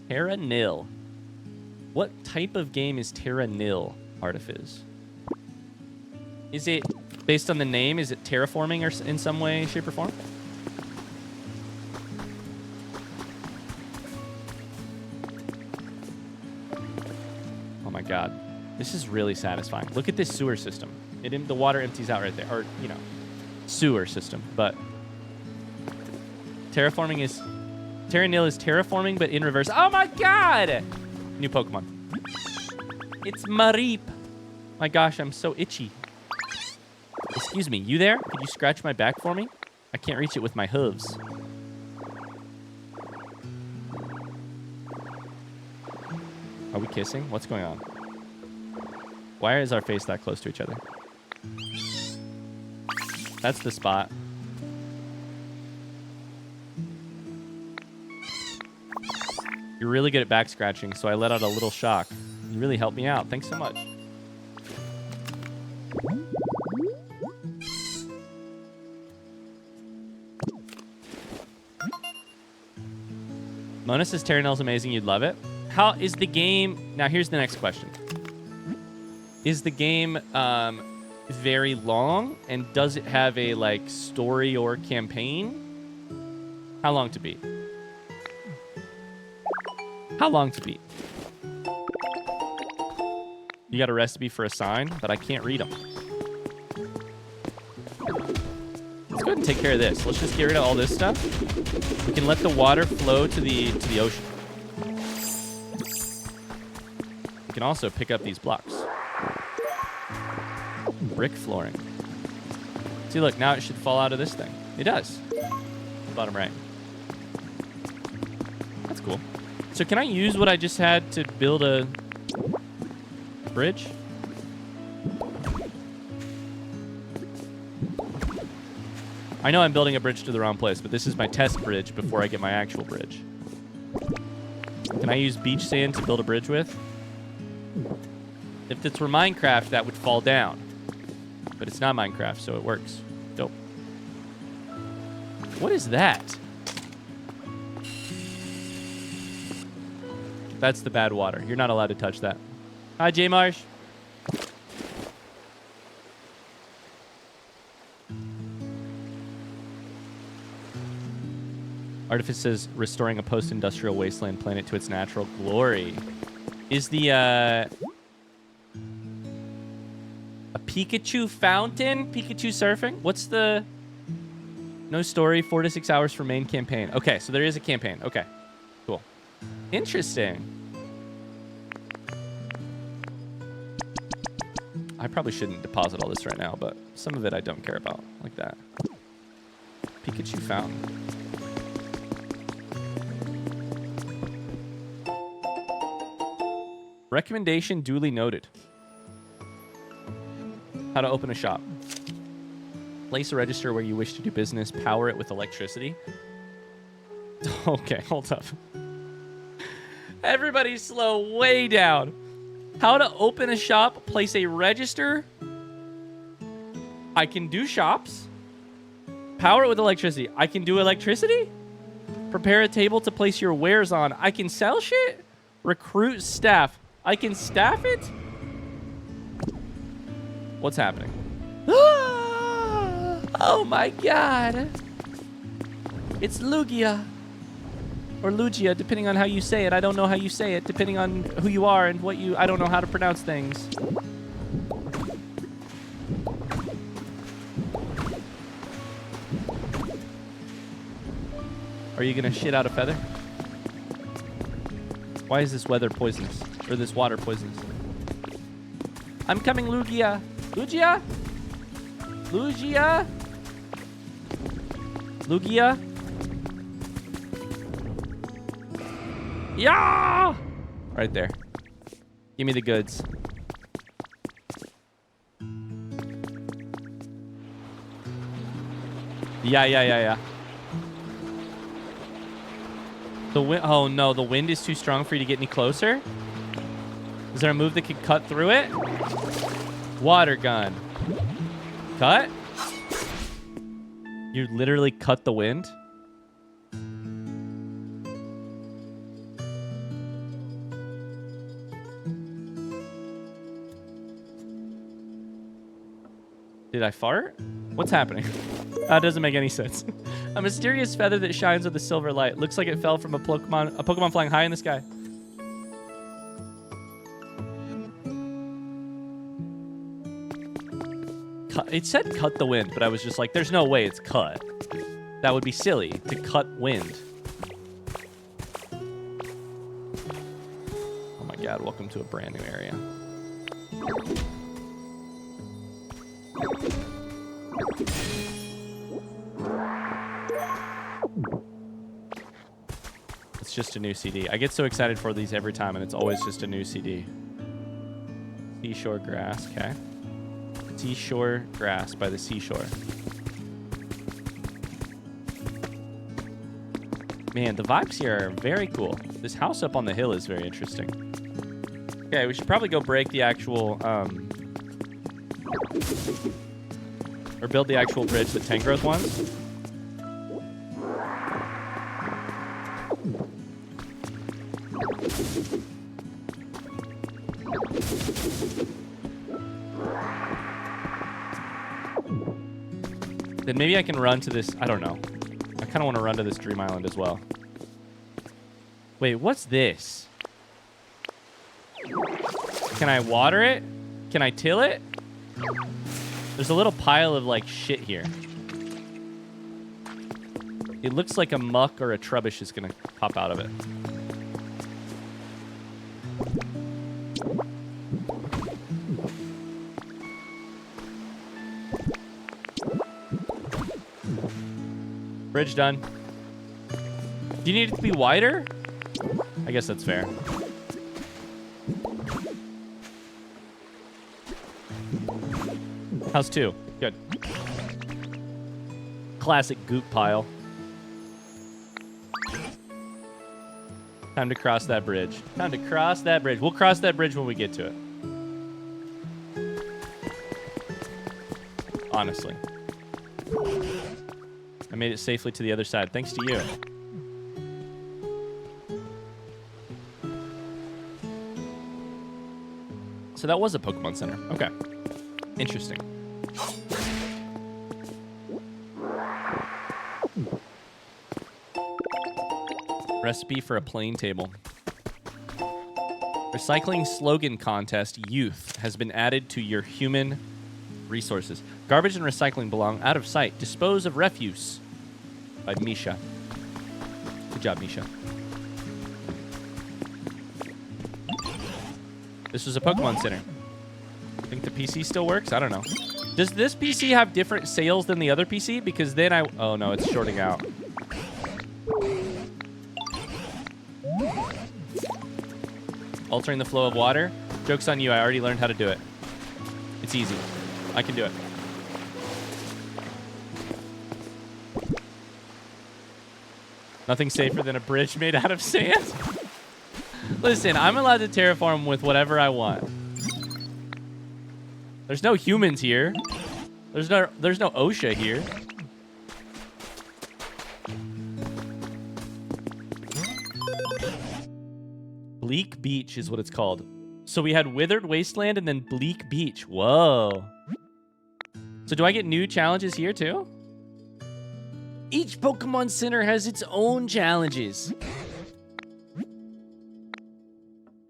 Terra Nil. What type of game is Terra Nil, Artifiz? Is it, based on the name, is it terraforming or in some way, shape, or form? Oh my god. This is really satisfying. Look at this sewer system. The water empties out right there. Or, you know, sewer system. But terraforming is... Terra Nil is terraforming, but in reverse. Oh my god! New Pokemon. It's Mareep. My gosh, I'm so itchy. Excuse me, you there? Could you scratch my back for me? I can't reach it with my hooves. Are we kissing? What's going on? Why is our face that close to each other? That's the spot. You're really good at back scratching, so I let out a little shock. You really helped me out. Thanks so much. Mona says Terra Nil's amazing. You'd love it. How is the game... Now, here's the next question. Is the game very long? And does it have a, like, story or campaign? How long to beat? How long to beat? You got a recipe for a sign, but I can't read them. Let's go ahead and take care of this. Let's just get rid of all this stuff. We can let the water flow to the ocean. We can also pick up these blocks. Brick flooring. See, look, now it should fall out of this thing. It does. Bottom right. That's cool. So can I use what I just had to build a bridge? I know I'm building a bridge to the wrong place, but this is my test bridge before I get my actual bridge. Can I use beach sand to build a bridge with? If this were Minecraft, that would fall down. But it's not Minecraft, so it works. Dope. What is that? That's the bad water. You're not allowed to touch that. Hi, J Marsh. Artifice says restoring a post-industrial wasteland planet to its natural glory. Is the a Pikachu fountain? Pikachu surfing? What's the no story? 4 to 6 hours for main campaign. Okay, so there is a campaign. Okay, cool. Interesting. I probably shouldn't deposit all this right now, but some of it I don't care about, like that. Pikachu fountain. Recommendation duly noted. How to open a shop. Place a register where you wish to do business. Power it with electricity. Okay, hold up. Everybody slow way down. How to open a shop. Place a register. I can do shops. Power it with electricity. I can do electricity. Prepare a table to place your wares on. I can sell shit. Recruit staff. I can staff it? What's happening? Oh my god. It's Lugia. Or Lugia, depending on how you say it. I don't know how you say it, depending on who you are and what you... I don't know how to pronounce things. Are you gonna shit out a feather? Why is this weather poisonous? Or this water poisonous? I'm coming, Lugia. Lugia? Lugia? Lugia? Yeah! Right there. Give me the goods. Yeah. The wind. Oh no, the wind is too strong for you to get any closer. Is there a move that could cut through it? Water gun. Cut? You literally cut the wind? Did I fart? What's happening? That doesn't make any sense. A mysterious feather that shines with a silver light. Looks like it fell from a Pokemon flying high in the sky. It said cut the wind, but I was just like, there's no way it's cut. That would be silly to cut wind. Oh my god, welcome to a brand new area. It's just a new CD. I get so excited for these every time, and it's always just a new CD. Seashore grass, okay. Seashore grass by the seashore. Man, the vibes here are very cool. This house up on the hill is very interesting. Okay, we should probably go break the actual, or build the actual bridge that Tangrowth wants. Then maybe I can run to this. I don't know. I kind of want to run to this Dream Island as well. Wait, what's this? Can I water it? Can I till it? There's a little pile of like shit here. It looks like a muck or a trubbish is gonna pop out of it. Bridge done. Do you need it to be wider? I guess that's fair. House 2. Good. Classic goop pile. Time to cross that bridge. Time to cross that bridge. We'll cross that bridge when we get to it. Honestly. I made it safely to the other side, thanks to you. So that was a Pokemon Center. Okay. Interesting. Recipe for a plain table. Recycling slogan contest youth has been added to your human resources. Garbage and recycling belong out of sight. Dispose of refuse. By Misha. Good job, Misha. This was a Pokemon Center. I think the PC still works? I don't know. Does this PC have different sales than the other PC? Because then I... Oh, no, it's shorting out. Altering the flow of water? Joke's on you. I already learned how to do it. It's easy. I can do it. Nothing safer than a bridge made out of sand. Listen, I'm allowed to terraform with whatever I want. There's no humans here. There's no OSHA here. Bleak Beach is what it's called. So we had Withered Wasteland and then Bleak Beach. Whoa. So do I get new challenges here too? Each Pokemon Center has its own challenges.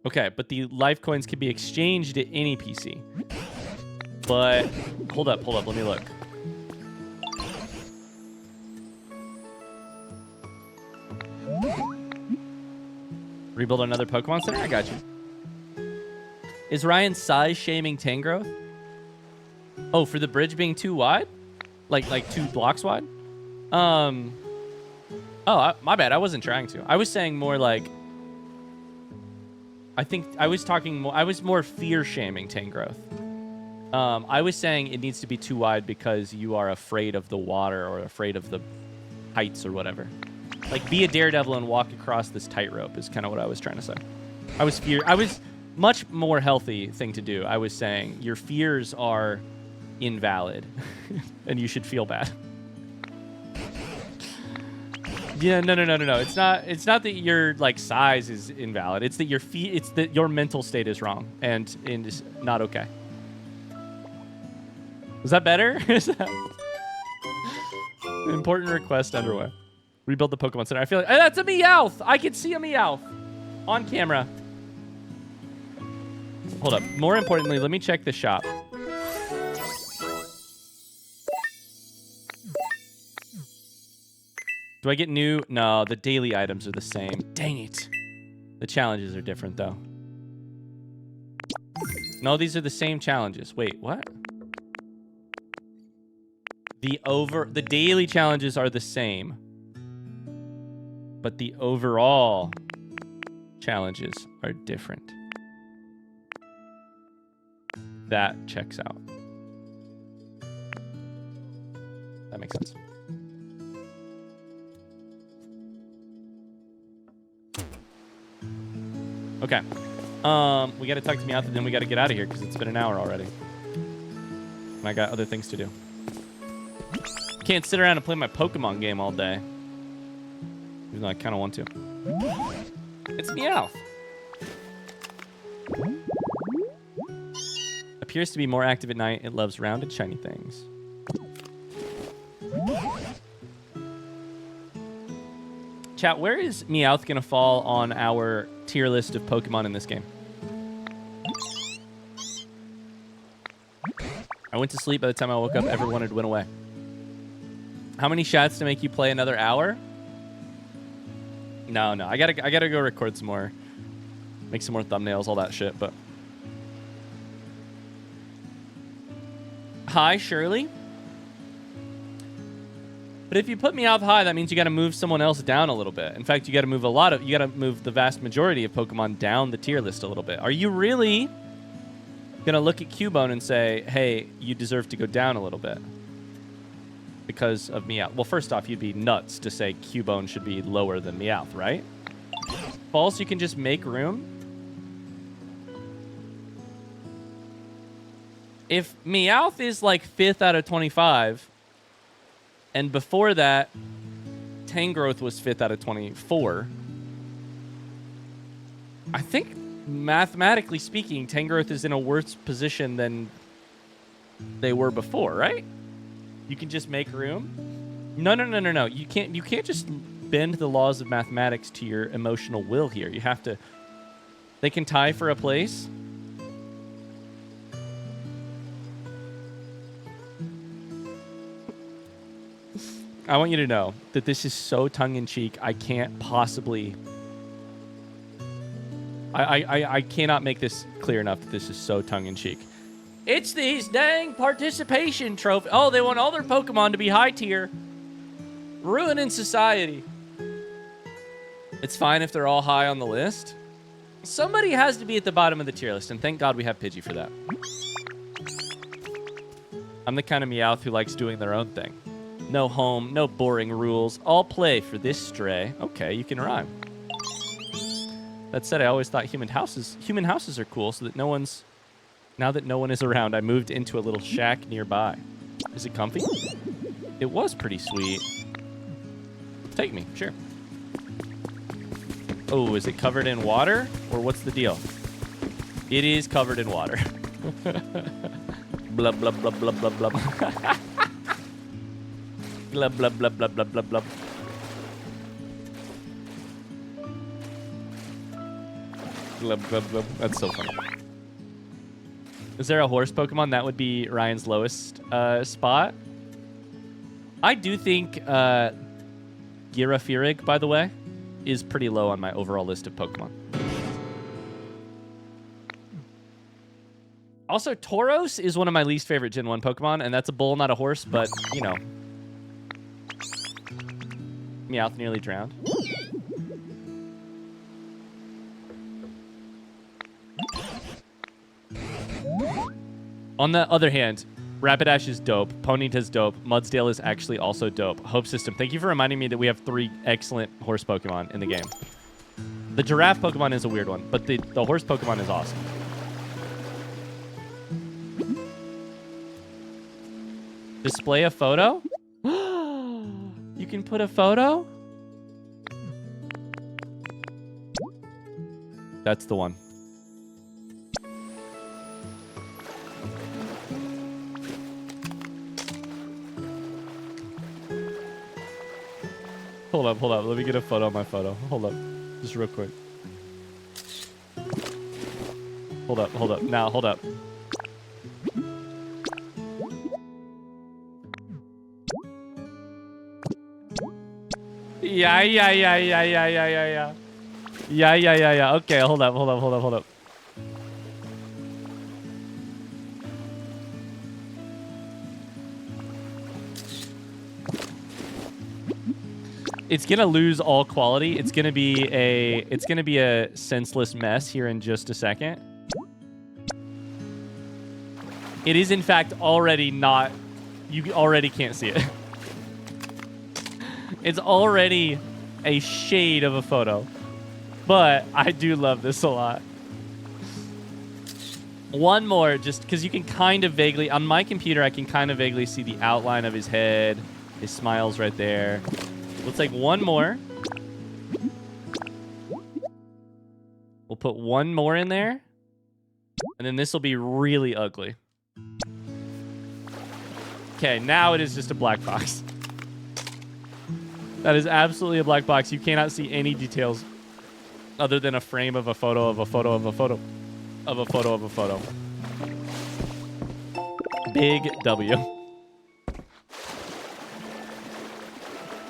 Okay, but the life coins can be exchanged at any PC. But hold up, let me look. Rebuild another Pokemon Center? I got you. Is Ryan size shaming Tangrowth? Oh, for the bridge being too wide? Like 2 blocks wide? Oh, my bad. I wasn't trying to. I was saying more like I think I was talking more. I was more fear shaming Tangrowth. I was saying it needs to be too wide because you are afraid of the water or afraid of the heights or whatever. Like, be a daredevil and walk across this tightrope is kind of what I was trying to say. I was much more healthy thing to do. I was saying your fears are invalid and you should feel bad. Yeah, no. It's not that your like size is invalid. It's that your mental state is wrong and is not okay. Was that better? Important request underway. Rebuild the Pokemon Center. I feel like that's a Meowth. I can see a Meowth on camera. Hold up. More importantly, let me check the shop. Do I get new? No, the daily items are the same. Dang it. The challenges are different, though. No, these are the same challenges. Wait, what? The daily challenges are the same. But the overall challenges are different. That checks out. That makes sense. Okay. We got to talk to Meowth, and then we got to get out of here because it's been an hour already. And I got other things to do. Can't sit around and play my Pokemon game all day. Even though I kind of want to. It's Meowth. Appears to be more active at night. It loves rounded, shiny things. Chat, where is Meowth going to fall on our tier list of Pokemon in this game? I went to sleep. By the time I woke up, everyone had went away. How many shots to make you play another hour? No. I gotta go record some more. Make some more thumbnails, all that shit, but... Hi, Shirley. But if you put Meowth high, that means you gotta move someone else down a little bit. In fact, you gotta move the vast majority of Pokemon down the tier list a little bit. Are you really gonna look at Cubone and say, hey, you deserve to go down a little bit? Because of Meowth. Well, first off, you'd be nuts to say Cubone should be lower than Meowth, right? False, you can just make room. If Meowth is like 5th out of 25, and before that, Tangrowth was 5th out of 24, I think, mathematically speaking, Tangrowth is in a worse position than they were before, right? You can just make room? No. You can't just bend the laws of mathematics to your emotional will here. You have to... They can tie for a place. I want you to know that this is so tongue-in-cheek, I can't possibly... I cannot make this clear enough that this is so tongue-in-cheek. It's these dang participation trophies. Oh, they want all their Pokemon to be high tier. Ruining society. It's fine if they're all high on the list. Somebody has to be at the bottom of the tier list, and thank God we have Pidgey for that. I'm the kind of Meowth who likes doing their own thing. No home, no boring rules. All play for this stray. Okay, you can rhyme. That said, I always thought human houses are cool so that now that no one is around, I moved into a little shack nearby. Is it comfy? It was pretty sweet. Take me, sure. Oh, is it covered in water? Or what's the deal? It is covered in water. Blub, blub, blub, blub, blub, blub. Blub, blub, blub, blub, blub, blub, blub. Blub, blub, blub. That's so funny. Is there a horse Pokemon? That would be Ryan's lowest spot. I do think Girafirig, by the way, is pretty low on my overall list of Pokemon. Also, Tauros is one of my least favorite Gen 1 Pokemon, and that's a bull, not a horse, but, you know. Meowth nearly drowned. On the other hand, Rapidash is dope. Ponyta's dope. Mudsdale is actually also dope. Hope System, thank you for reminding me that we have 3 excellent horse Pokemon in the game. The giraffe Pokemon is a weird one, but the horse Pokemon is awesome. Display a photo? You can put a photo? That's the one. Hold up. Let me get a photo of my photo. Hold up. Just real quick. Hold up. Now, hold up. Yeah. Yeah. Okay, hold up. It's gonna lose all quality. It's gonna be a senseless mess here in just a second. It is in fact already not. You already can't see it. It's already a shade of a photo, but I do love this a lot. One more, just because you can kind of vaguely on my computer, I can kind of vaguely see the outline of his head. His smile's right there. Let's take one more. We'll put one more in there. And then this will be really ugly. Okay, now it is just a black box. That is absolutely a black box. You cannot see any details other than a frame of a photo of a photo of a photo of a photo of a photo. Big W.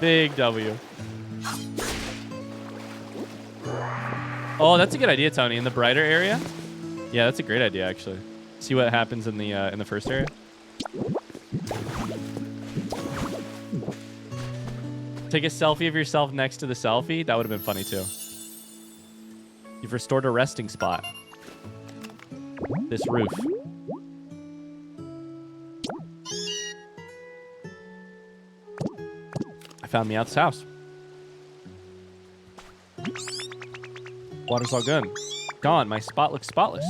Big W. Oh, that's a good idea, Tony. In the brighter area? Yeah, that's a great idea, actually. See what happens in the first area? Take a selfie of yourself next to the selfie. That would have been funny, too. You've restored a resting spot. This roof. I found Meowth's house. Water's all good. Gone. My spot looks spotless.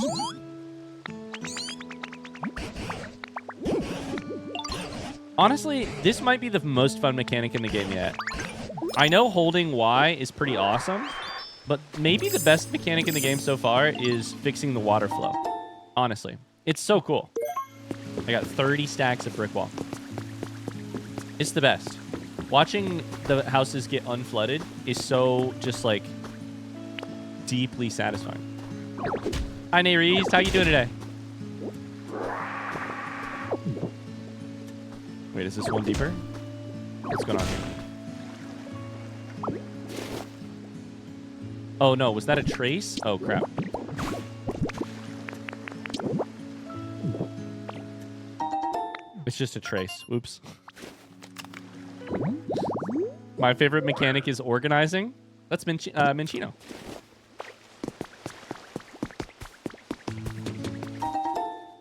Honestly, this might be the most fun mechanic in the game yet. I know holding Y is pretty awesome, but maybe the best mechanic in the game so far is fixing the water flow. Honestly. It's so cool. I got 30 stacks of brick wall. It's the best. Watching the houses get unflooded is so just like deeply satisfying. Hi, Nayrees. How you doing today? Wait, is this one deeper? What's going on here? Oh, no. Was that a trace? Oh, crap. It's just a trace. Oops. My favorite mechanic is organizing. That's Minchino.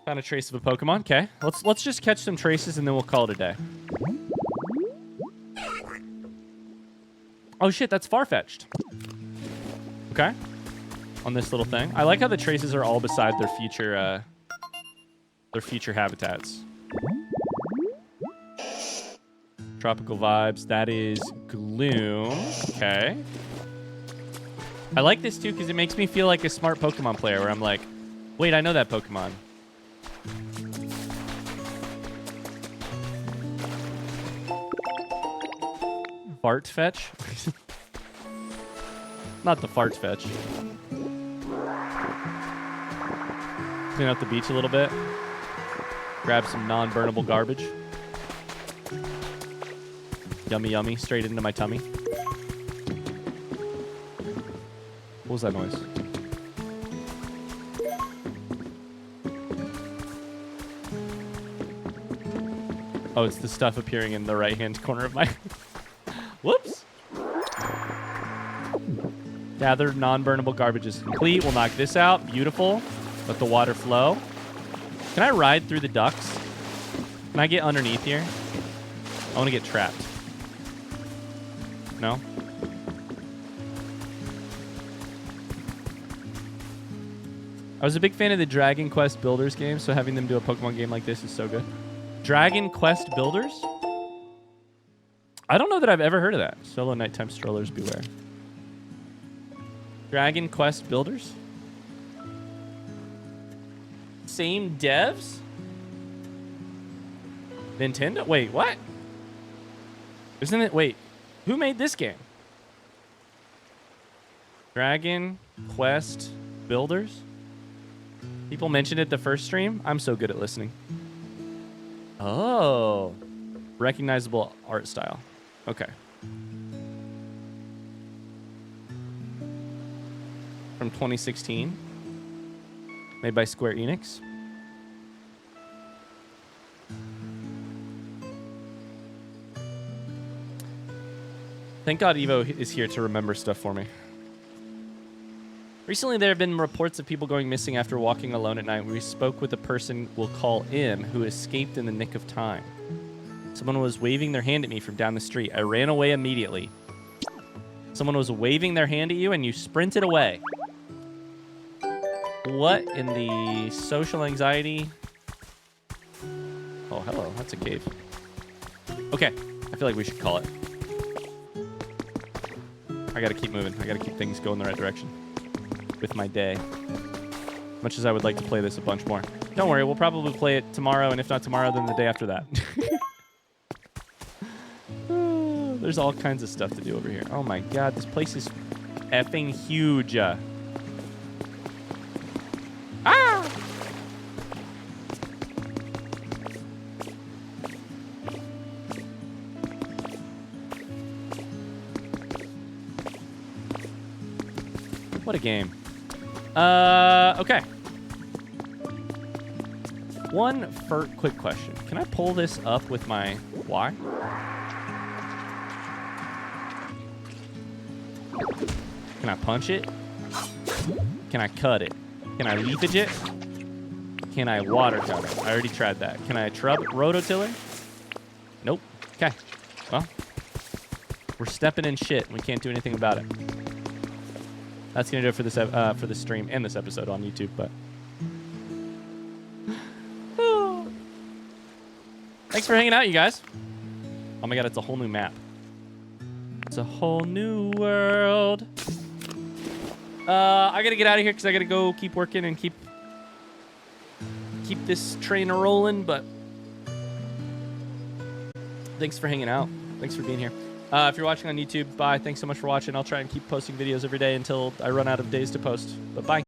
Found a trace of a Pokemon. Okay. Let's just catch some traces and then we'll call it a day. Oh shit, that's far-fetched. Okay. On this little thing. I like how the traces are all beside their future habitats. Tropical vibes. That is Gloom. Okay. I like this too because it makes me feel like a smart Pokemon player where I'm like, wait, I know that Pokemon. Fart fetch? Not the fart fetch. Clean out the beach a little bit. Grab some non-burnable garbage. Yummy, yummy. Straight into my tummy. What was that noise? Oh, it's the stuff appearing in the right-hand corner of my... Whoops. Gathered non-burnable garbage is complete. We'll knock this out. Beautiful. Let the water flow. Can I ride through the ducts? Can I get underneath here? I want to get trapped. No? I was a big fan of the Dragon Quest Builders game, so having them do a Pokemon game like this is so good. Dragon Quest Builders? I don't know that I've ever heard of that. Solo nighttime strollers beware. Dragon Quest Builders? Same devs? Nintendo? Wait, what? Isn't it? Wait, who made this game? Dragon Quest Builders? People mentioned it the first stream. I'm so good at listening. Oh. Recognizable art style. Okay. From 2016. Made by Square Enix. Thank God Evo is here to remember stuff for me. Recently, there have been reports of people going missing after walking alone at night. We spoke with a person we'll call M who escaped in the nick of time. Someone was waving their hand at me from down the street. I ran away immediately. Someone was waving their hand at you and you sprinted away. What in the social anxiety? Oh, hello. That's a cave. Okay. I feel like we should call it. I gotta keep moving. I gotta keep things going the right direction with my day. Much as I would like to play this a bunch more. Don't worry, we'll probably play it tomorrow, and if not tomorrow, then the day after that. There's all kinds of stuff to do over here. Oh my god, this place is effing huge. Ah! What a game. Okay. One quick question. Can I pull this up with my Y? Can I punch it? Can I cut it? Can I leafage it? Can I water cut it? I already tried that. Can I rototiller? Nope. Okay. Well, we're stepping in shit. We can't do anything about it. That's gonna do it for this stream and this episode on YouTube. But thanks for hanging out, you guys. Oh my god, it's a whole new map. It's a whole new world. I gotta get out of here because I gotta go keep working and keep this train rolling. But thanks for hanging out. Thanks for being here. If you're watching on YouTube, bye. Thanks so much for watching. I'll try and keep posting videos every day until I run out of days to post. But bye.